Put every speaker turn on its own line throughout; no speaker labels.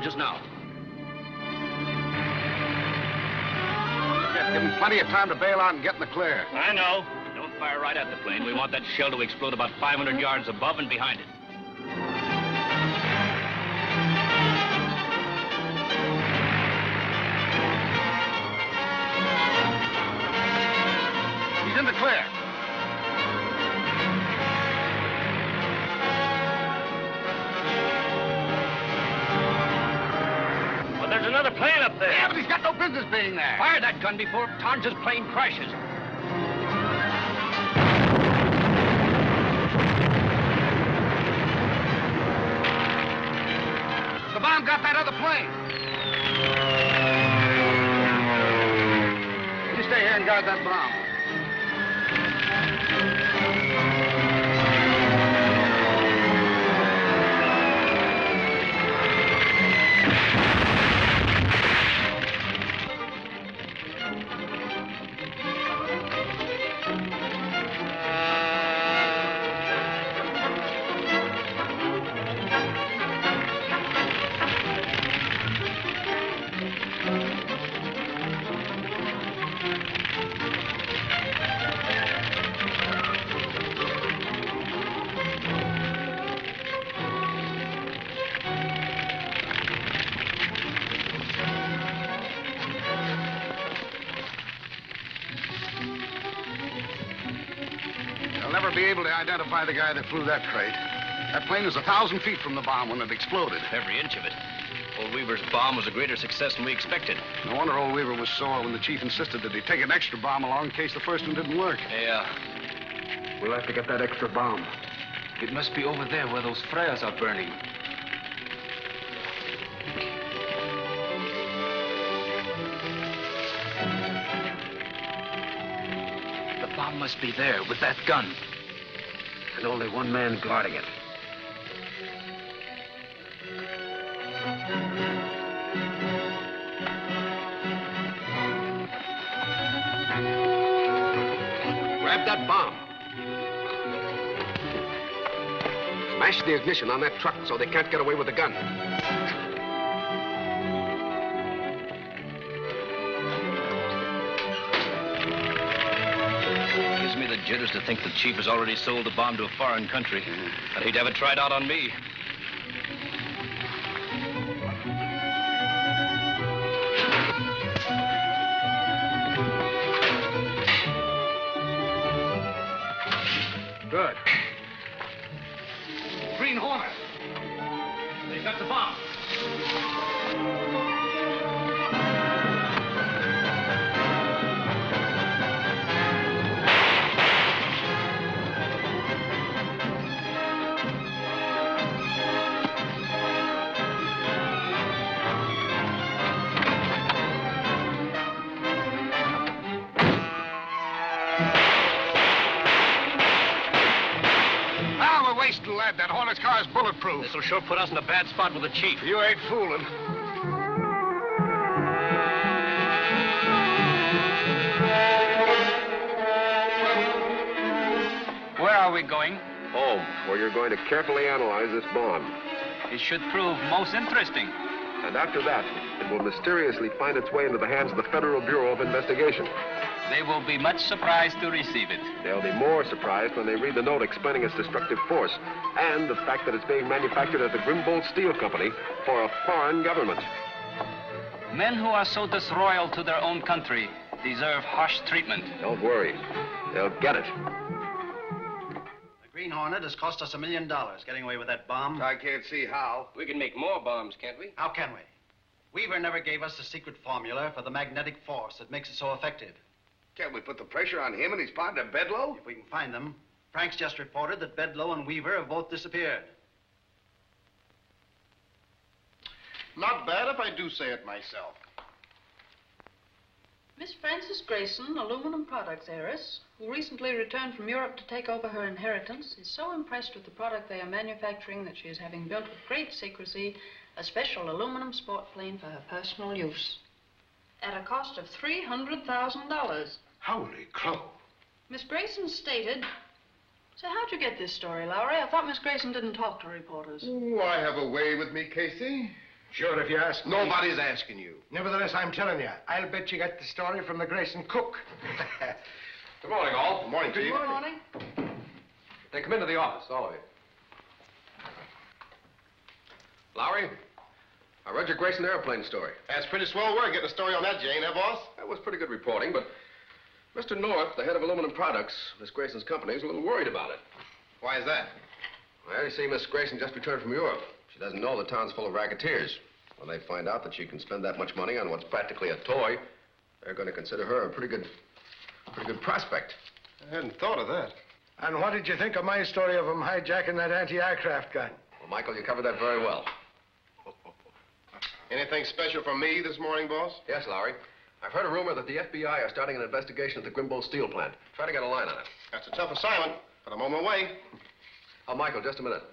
Just now.
Yeah, give him plenty of time to bail out and get in the clear.
I know. Don't fire right at the plane. We want that shell to explode about 500 yards above and behind it.
He's in the clear.
There's another plane up there.
Yeah, but he's got no business being there.
Fire that gun before Tarn's plane crashes.
The bomb got that other plane. You stay here and guard that bomb. Be able to identify the guy that flew that crate. That plane was 1,000 feet from the bomb when it exploded.
Every inch of it. Old Weaver's bomb was a greater success than we expected.
No wonder old Weaver was sore when the chief insisted that he take an extra bomb along in case the first one didn't work.
Yeah.
We'll have to get that extra bomb.
It must be over there where those flares are burning. The bomb must be there with that gun.
And only one man guarding it. Grab that bomb. Smash the ignition on that truck so they can't get away with the gun.
Jitters to think the chief has already sold the bomb to a foreign country. I'd hate to have it tried out on me.
Good. Green Hornet.
They've got the bomb.
Lad, that Hornet's car is bulletproof.
This'll sure put us in a bad spot with the chief.
You ain't fooling.
going?
Home, where you're going to carefully analyze this bond.
It should prove most interesting.
And after that, it will mysteriously find its way into the hands of the Federal Bureau of Investigation.
They will be much surprised to receive it.
They'll be more surprised when they read the note explaining its destructive force and the fact that it's being manufactured at the Grimbold Steel Company for a foreign government.
Men who are so disloyal to their own country deserve harsh treatment.
Don't worry. They'll get it.
The Green Hornet has cost us $1 million getting away with that bomb.
I can't see how.
We can make more bombs, can't we?
How can we? Weaver never gave us the secret formula for the magnetic force that makes it so effective.
Can't we put the pressure on him and his partner, Bedlow?
If we can find them. Frank's just reported that Bedlow and Weaver have both disappeared.
Not bad if I do say it myself.
Miss Frances Grayson, aluminum products heiress, who recently returned from Europe to take over her inheritance, is so impressed with the product they are manufacturing that she is having built with great secrecy a special aluminum sport plane for her personal use. At a cost of $300,000.
Holy crow.
Miss Grayson stated... So how'd you get this story, Lowry? I thought Miss Grayson didn't talk to reporters.
Oh, I have a way with me, Casey.
Sure, if you ask me.
Nobody's asking you.
Nevertheless, I'm telling you, I'll bet you got the story from the Grayson cook.
Good morning, all.
Good morning, Chief.
Good morning.
Then come into the office, all of you. Lowry, I read your Grayson airplane story.
That's pretty swell work getting a story on that, Jane, huh, boss?
That was pretty good reporting, but Mr. North, the head of aluminum products, Miss Grayson's company, is a little worried about it.
Why is that?
Well, you see, Miss Grayson just returned from Europe. She doesn't know the town's full of racketeers. When they find out that she can spend that much money on what's practically a toy, they're going to consider her a pretty good prospect.
I hadn't thought of that.
And what did you think of my story of him hijacking that anti-aircraft gun?
Well, Michael, you covered that very well.
Anything special from me this morning, boss?
Yes, Lowry. I've heard a rumor that the FBI are starting an investigation at the Grimbold Steel plant. Try to get a line on it.
That's a tough assignment, but I'm on my way.
Oh, Michael, just a minute.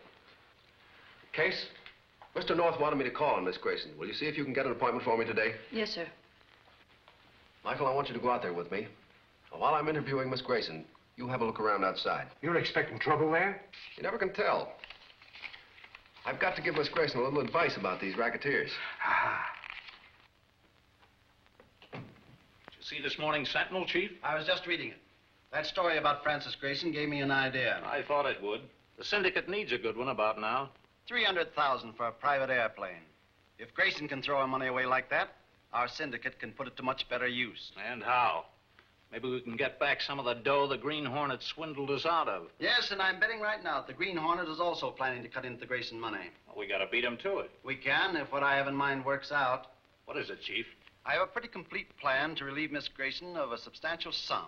Case, Mr. North wanted me to call on Miss Grayson. Will you see if you can get an appointment for me today?
Yes, sir.
Michael, I want you to go out there with me. While I'm interviewing Miss Grayson, you have a look around outside.
You're expecting trouble there?
You never can tell. I've got to give Miss Grayson a little advice about these racketeers.
Did you see this morning's Sentinel, Chief?
I was just reading it. That story about Frances Grayson gave me an idea.
I thought it would. The syndicate needs a good one about now.
$300,000 for a private airplane. If Grayson can throw her money away like that, our syndicate can put it to much better use.
And how? Maybe we can get back some of the dough the Green Hornet swindled us out of.
Yes, and I'm betting right now that the Green Hornet is also planning to cut into the Grayson money.
Well, we gotta beat him to it.
We can, if what I have in mind works out.
What is it, Chief?
I have a pretty complete plan to relieve Miss Grayson of a substantial sum.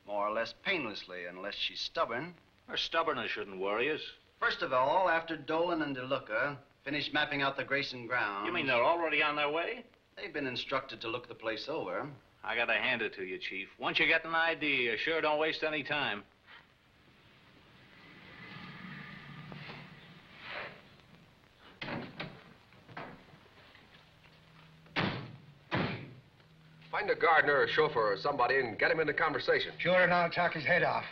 More or less painlessly, unless she's stubborn.
Her stubbornness shouldn't worry us.
First of all, after Dolan and DeLuca finish mapping out the Grayson grounds...
You mean they're already on their way?
They've been instructed to look the place over.
I gotta hand it to you, Chief. Once you get an idea, you sure don't waste any time.
Find a gardener or chauffeur or somebody and get him into conversation.
Sure, and I'll talk his head off.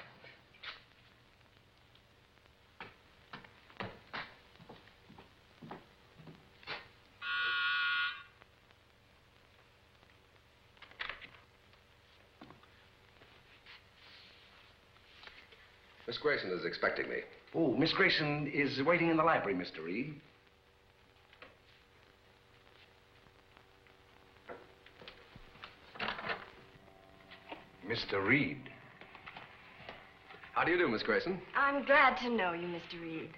Miss Grayson is expecting me.
Oh, Miss Grayson is waiting in the library, Mr. Reed.
Mr. Reed.
How do you do, Miss Grayson?
I'm glad to know you, Mr. Reed.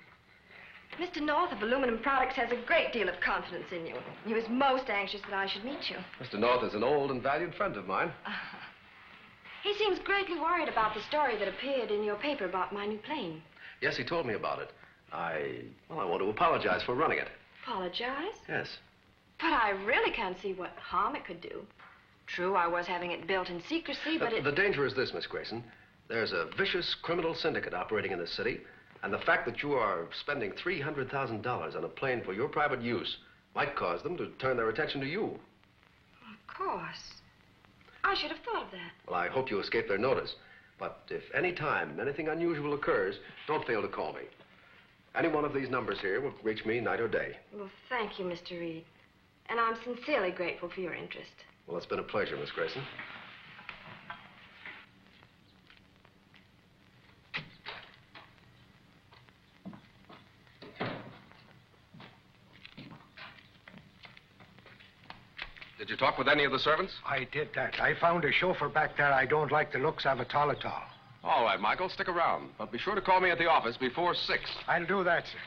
Mr. North of Aluminum Products has a great deal of confidence in you. He was most anxious that I should meet you.
Mr. North is an old and valued friend of mine.
He seems greatly worried about the story that appeared in your paper about my new plane.
Yes, he told me about it. I want to apologize for running it.
Apologize?
Yes.
But I really can't see what harm it could do. True, I was having it built in secrecy, but
The danger is this, Miss Grayson. There's a vicious criminal syndicate operating in this city, and the fact that you are spending $300,000 on a plane for your private use might cause them to turn their attention to you.
Of course. I should have thought of that.
Well, I hope you escape their notice. But if any time anything unusual occurs, don't fail to call me. Any one of these numbers here will reach me night or day.
Well, thank you, Mr. Reed. And I'm sincerely grateful for your interest.
Well, it's been a pleasure, Miss Grayson.
Did you talk with any of the servants?
I did that. I found a chauffeur back there I don't like the looks of at all.
All right, Michael, stick around. But be sure to call me at the office before 6.
I'll do that, sir.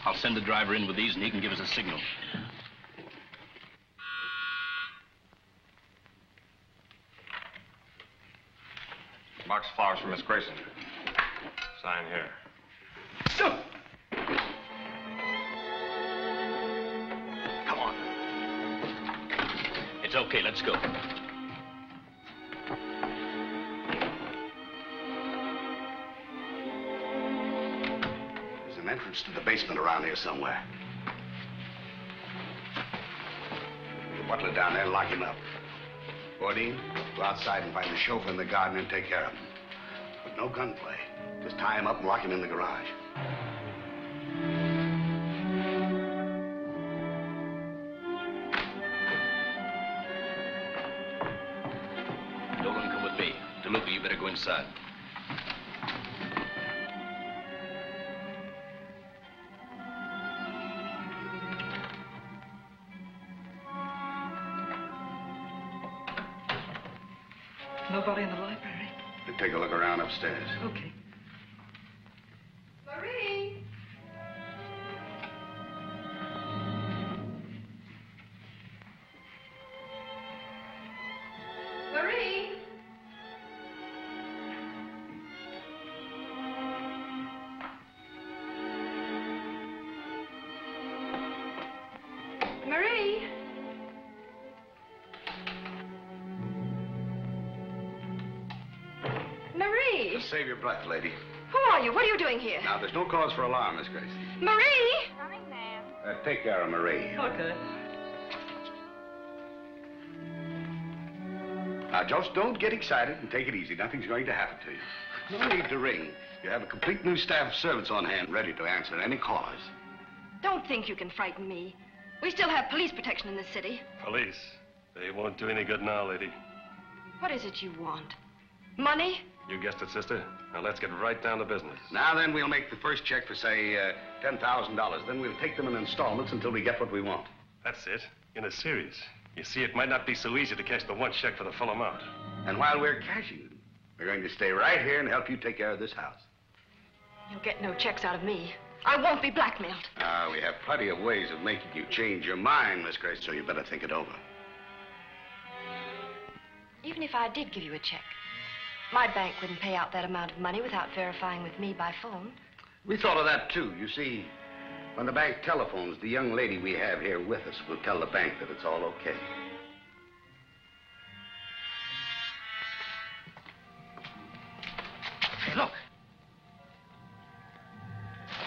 I'll send the driver in with these and he can give us a signal.
Mark's flowers for Miss Grayson. Sign here.
Come on. It's okay, let's go.
There's an entrance to the basement around here somewhere. The butler down there, lock him up. Bodine, go outside and find the chauffeur in the garden and take care of him. But no gunplay. Just tie him up and lock him in the garage.
Dolan, come with me. DeLuca, you better go inside.
Nobody in the library?
Take a look around upstairs.
Okay.
Marie! Marie! Marie! Marie!
Just save your breath, lady.
Who are you? What are you doing here?
Now, there's no cause for alarm, Miss Gracie.
Marie!
Coming, ma'am.
Take care of Marie.
Okay.
Now, just don't get excited and take it easy. Nothing's going to happen to you. No need to ring. You have a complete new staff of servants on hand, ready to answer any callers.
Don't think you can frighten me. We still have police protection in this city.
Police? They won't do any good now, lady.
What is it you want? Money?
You guessed it, sister. Now let's get right down to business.
Now then, we'll make the first check for, say, $10,000. Then we'll take them in installments until we get what we want.
That's it. In a series. You see, it might not be so easy to cash the one check for the full amount.
And while we're cashing them, we're going to stay right here and help you take care of this house.
You'll get no checks out of me. I won't be blackmailed.
We have plenty of ways of making you change your mind, Miss Grace, so you better think it over.
Even if I did give you a check, my bank wouldn't pay out that amount of money without verifying with me by phone.
We thought of that, too. You see, when the bank telephones, the young lady we have here with us will tell the bank that it's all okay.
Hey, look.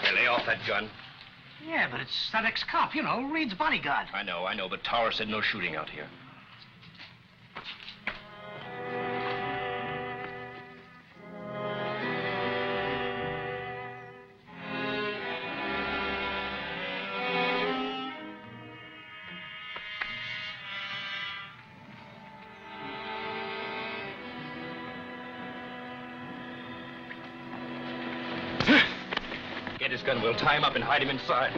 Hey, lay off that gun.
Yeah, but it's that ex-cop, you know, Reed's bodyguard.
I know, but Tower said no shooting out here. Get his gun. We'll tie him up and hide him inside.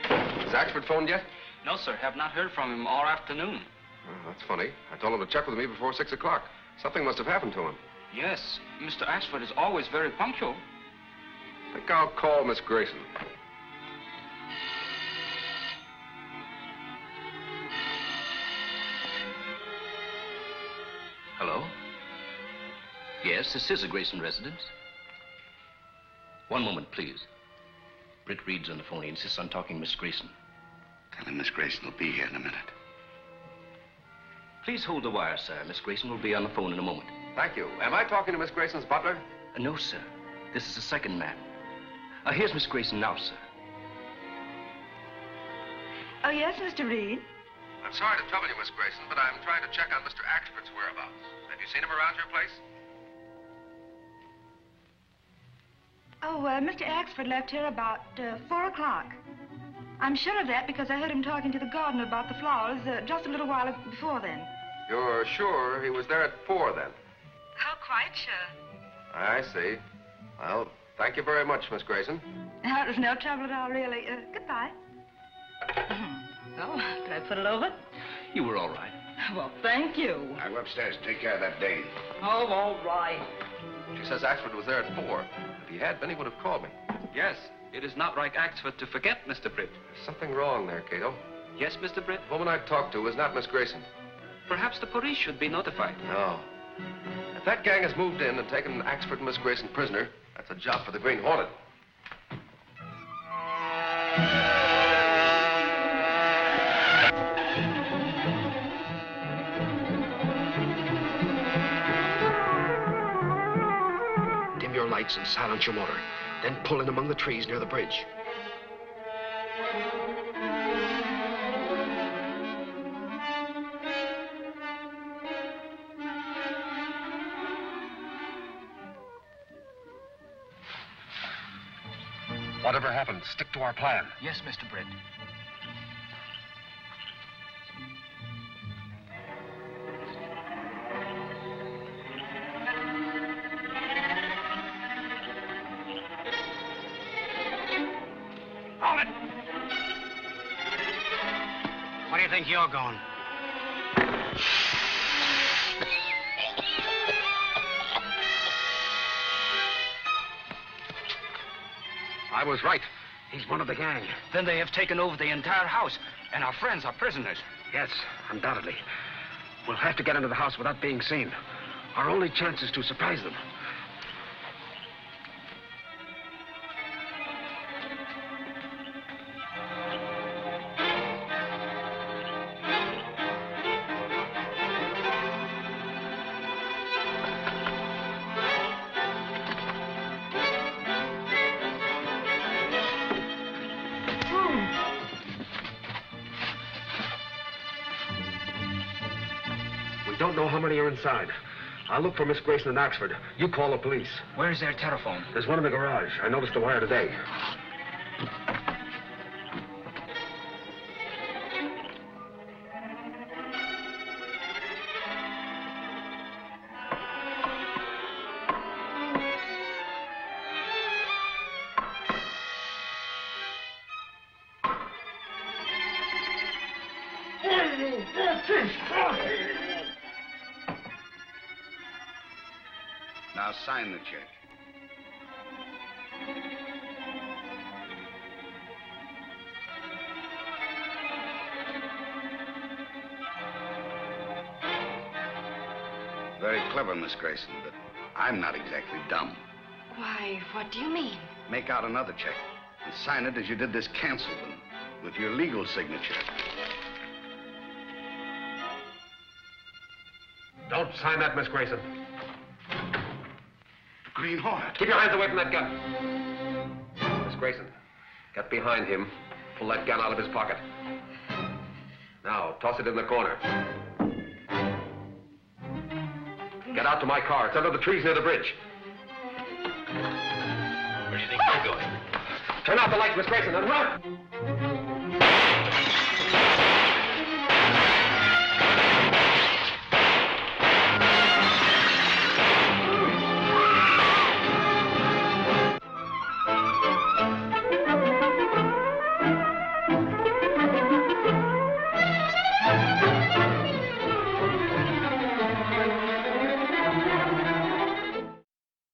Has Axford phoned yet?
No, sir. Have not heard from him all afternoon.
Oh, that's funny. I told him to check with me before 6 o'clock. Something must have happened to him.
Yes, Mr. Ashford is always very punctual.
I think I'll call Miss Grayson.
Hello? Yes, this is a Grayson residence. One moment, please. Britt Reed's on the phone. He insists on talking Miss Grayson.
Tell him Miss Grayson will be here in a minute.
Please hold the wire, sir. Miss Grayson will be on the phone in a moment.
Thank you. Am I talking to Miss Grayson's butler?
No, sir. This is the second man. Here's Miss Grayson now, sir.
Oh, yes, Mr. Reed?
I'm sorry to trouble you, Miss Grayson, but I'm trying to check on Mr. Axford's whereabouts. Have you seen him around your place?
Oh, Mr. Axford left here about 4 o'clock. I'm sure of that because I heard him talking to the gardener about the flowers just a little while before then.
You're sure he was there at 4 then?
Oh, quite sure.
I see. Well, thank you very much, Miss Grayson.
Oh, it was no trouble at all, really. Goodbye. Oh, did I put it over?
You were all right.
Well, thank you.
I'll go upstairs and take care of that Dane.
Oh, all right.
She says Axford was there at 4. If he had been, he would have called me.
Yes, it is not like Axford to forget, Mr. Britt.
There's something wrong there, Cato.
Yes, Mr. Britt?
The woman I talked to is not Miss Grayson.
Perhaps the police should be notified.
No. If that gang has moved in and taken Axford and Miss Grayson prisoner, that's a job for the Green Hornet.
Dim your lights and silence your motor. Then pull in among the trees near the bridge.
Whatever happens, stick to our plan.
Yes, Mr. Britt.
Hold it! Where do you think you're going? I was right. He's one of the gang.
Then they have taken over the entire house, and our friends are prisoners.
Yes, undoubtedly. We'll have to get into the house without being seen. Our only chance is to surprise them. Don't know how many are inside. I'll look for Miss Grayson and Oxford. You call the police.
Where's their telephone?
There's one in the garage. I noticed the wire today.
Now sign the check. Very clever, Miss Grayson, but I'm not exactly dumb.
Why, what do you mean?
Make out another check and sign it as you did this canceled one, with your legal signature.
Don't sign that, Miss Grayson.
Green Hornet.
Keep your hands away from that gun. Miss Grayson, get behind him. Pull that gun out of his pocket. Now, toss it in the corner. Get out to my car. It's under the trees near the bridge.
Where do you think you're going?
Turn out the lights, Miss Grayson, and run!